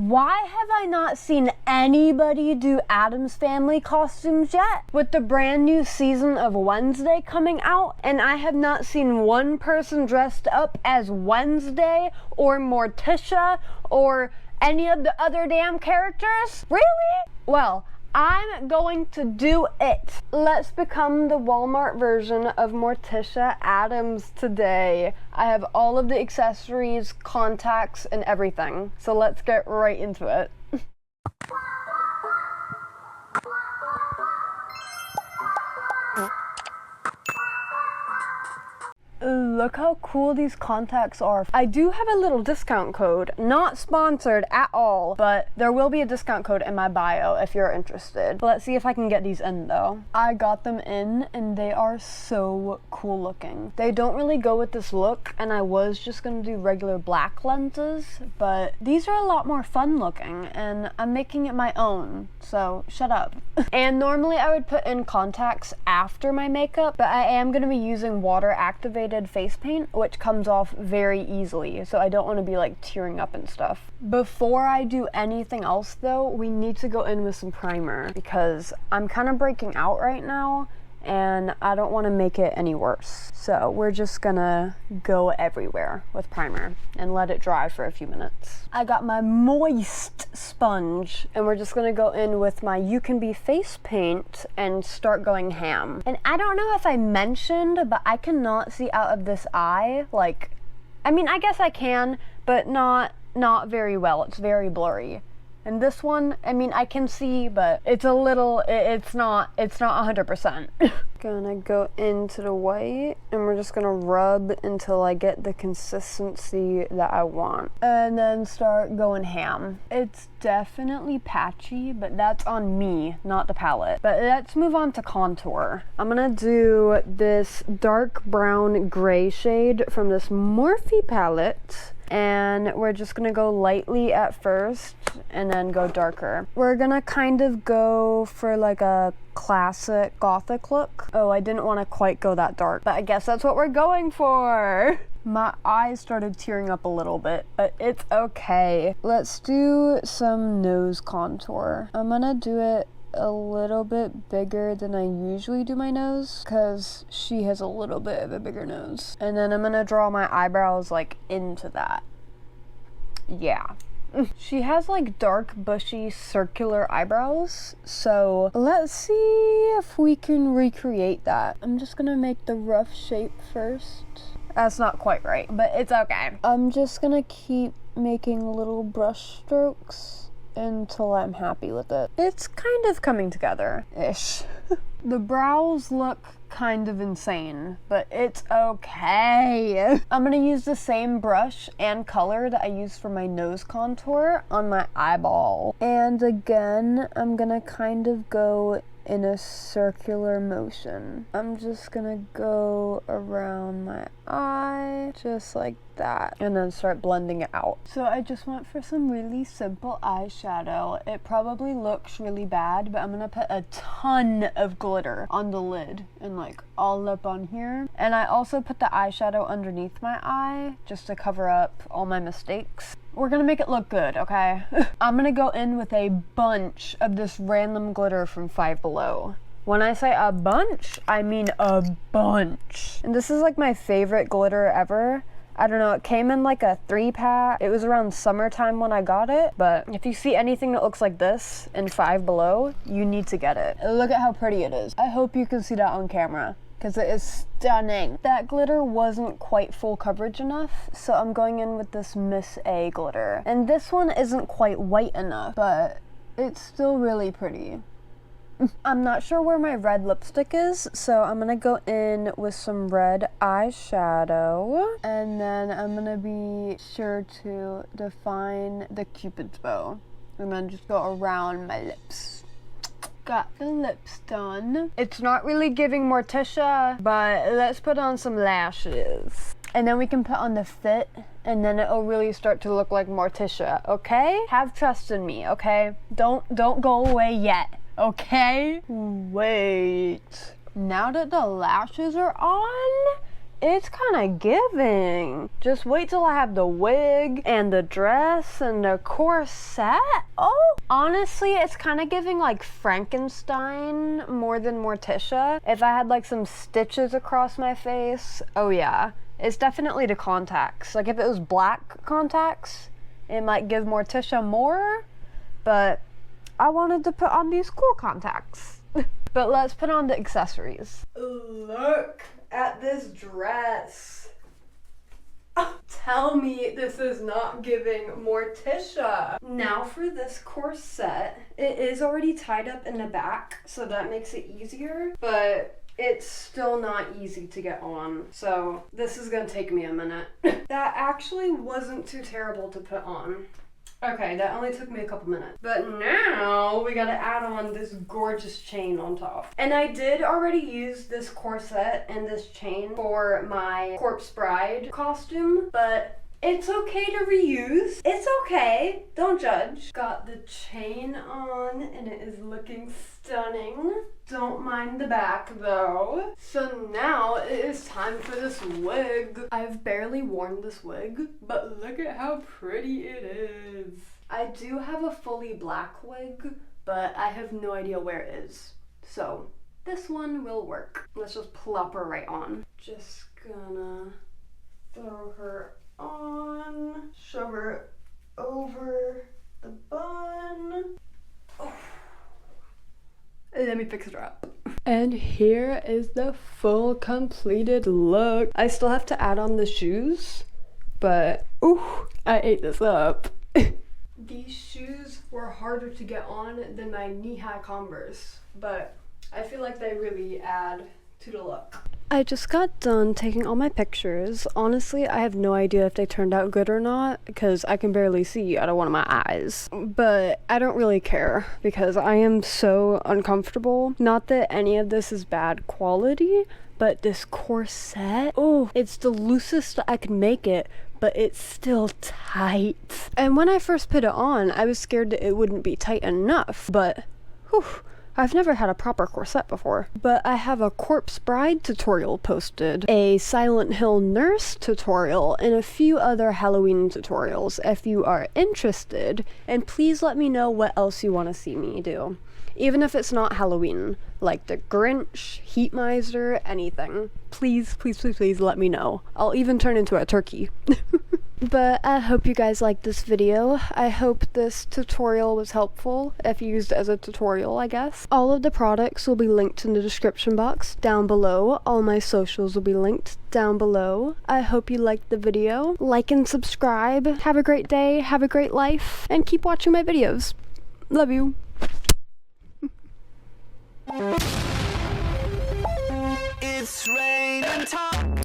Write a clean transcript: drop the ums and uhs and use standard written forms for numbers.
Why have I not seen anybody do Addams Family costumes yet? With the brand new season of Wednesday coming out, and I have not seen one person dressed up as Wednesday or Morticia or any of the other damn characters? Really? Well, I'm going to do it. Let's become the Walmart version of Morticia Addams today. I have all of the accessories, contacts, and everything. So let's get right into it. Look how cool these contacts are. I do have a little discount code, not sponsored at all, but there will be a discount code in my bio if you're interested. Let's see if I can get these in though. I got them in and they are so cool looking. They don't really go with this look, and I was just gonna do regular black lenses, but these are a lot more fun looking and I'm making it my own, so shut up. And normally I would put in contacts after my makeup, but I am gonna be using water activated face paint, which comes off very easily, so I don't want to be like tearing up and stuff. Before I do anything else though, we need to go in with some primer because I'm kind of breaking out right now and I don't want to make it any worse. So we're just gonna go everywhere with primer and let it dry for a few minutes. I got my moist sponge and we're just gonna go in with my You Can Be face paint and start going ham. And I don't know if I mentioned, but I cannot see out of this eye. Like, I mean, I guess I can, but not very well. It's very blurry. And this one, I mean, I can see, but it's a little, it's not 100%. Gonna go into the white and we're just gonna rub until I get the consistency that I want. And then start going ham. It's definitely patchy, but that's on me, not the palette. But let's move on to contour. I'm gonna do this dark brown gray shade from this Morphe palette. And we're just gonna go lightly at first and then go darker. We're gonna kind of go for like a classic gothic look. Oh, I didn't want to quite go that dark, but I guess that's what we're going for. My eyes started tearing up a little bit, but it's okay. Let's do some nose contour. I'm gonna do it a little bit bigger than I usually do my nose because she has a little bit of a bigger nose. And then I'm gonna draw my eyebrows like into that. Yeah. She has like dark, bushy, circular eyebrows, so let's see if we can recreate that. I'm just gonna make the rough shape first. That's not quite right, but it's okay. I'm just gonna keep making little brush strokes until I'm happy with it. It's kind of coming together-ish. The brows look kind of insane, but it's okay. I'm gonna use the same brush and color that I used for my nose contour on my eyeball. And again, I'm gonna kind of go in a circular motion. I'm just gonna go around my eye, just like that, and then start blending it out. So I just went for some really simple eyeshadow. It probably looks really bad, but I'm gonna put a ton of glitter on the lid and like all up on here. And I also put the eyeshadow underneath my eye just to cover up all my mistakes. We're gonna make it look good, okay? I'm gonna go in with a bunch of this random glitter from Five Below. When I say a bunch, I mean a bunch. And this is like my favorite glitter ever. I don't know, it came in like a 3-pack. It was around summertime when I got it, but if you see anything that looks like this in Five Below, you need to get it. Look at how pretty it is. I hope you can see that on camera, because it is stunning. That glitter wasn't quite full coverage enough, so I'm going in with this Miss A glitter. And this one isn't quite white enough, but it's still really pretty. I'm not sure where my red lipstick is, so I'm gonna go in with some red eyeshadow, and then I'm gonna be sure to define the Cupid's bow, and then just go around my lips. Got the lips done. It's not really giving Morticia, but let's put on some lashes. And then we can put on the fit, and then it'll really start to look like Morticia, okay? Have trust in me, okay? Don't go away yet. Okay? Wait. Now that the lashes are on, it's kind of giving. Just wait till I have the wig and the dress and the corset. Oh, honestly, it's kind of giving like Frankenstein more than Morticia. If I had like some stitches across my face, oh yeah. It's definitely the contacts. Like if it was black contacts, it might give Morticia more, but I wanted to put on these cool contacts. But let's put on the accessories. Look at this dress. Oh, tell me this is not giving Morticia. Now for this corset, it is already tied up in the back, so that makes it easier, but it's still not easy to get on, so this is gonna take me a minute. That actually wasn't too terrible to put on. Okay, that only took me a couple minutes. But now we gotta add on this gorgeous chain on top. And I did already use this corset and this chain for my Corpse Bride costume, but it's okay to reuse. It's okay, don't judge. Got the chain on and it is looking stunning. Don't mind the back though. So now it is time for this wig. I've barely worn this wig, but look at how pretty it is. I do have a fully black wig, but I have no idea where it is. So this one will work. Let's just plop her right on. Just gonna throw her on, shove her over the bun. Oh. Let me fix her up. And here is the full completed look. I still have to add on the shoes, but ooh, I ate this up. These shoes were harder to get on than my knee-high Converse, but I feel like they really add to the look. I just got done taking all my pictures. Honestly, I have no idea if they turned out good or not because I can barely see out of one of my eyes. But I don't really care because I am so uncomfortable. Not that any of this is bad quality, but this corset, oh, it's the loosest I can make it, but it's still tight. And when I first put it on, I was scared that it wouldn't be tight enough, but whew. I've never had a proper corset before, but I have a Corpse Bride tutorial posted, a Silent Hill nurse tutorial, and a few other Halloween tutorials if you are interested, and please let me know what else you want to see me do. Even if it's not Halloween, like the Grinch, Heat Miser, anything. Please, please, please, please let me know. I'll even turn into a turkey. But I hope you guys liked this video. I hope this tutorial was helpful, if used as a tutorial, I guess. All of the products will be linked in the description box down below. All my socials will be linked down below. I hope you liked the video. Like and subscribe. Have a great day, have a great life, and keep watching my videos. Love you. It's raining time.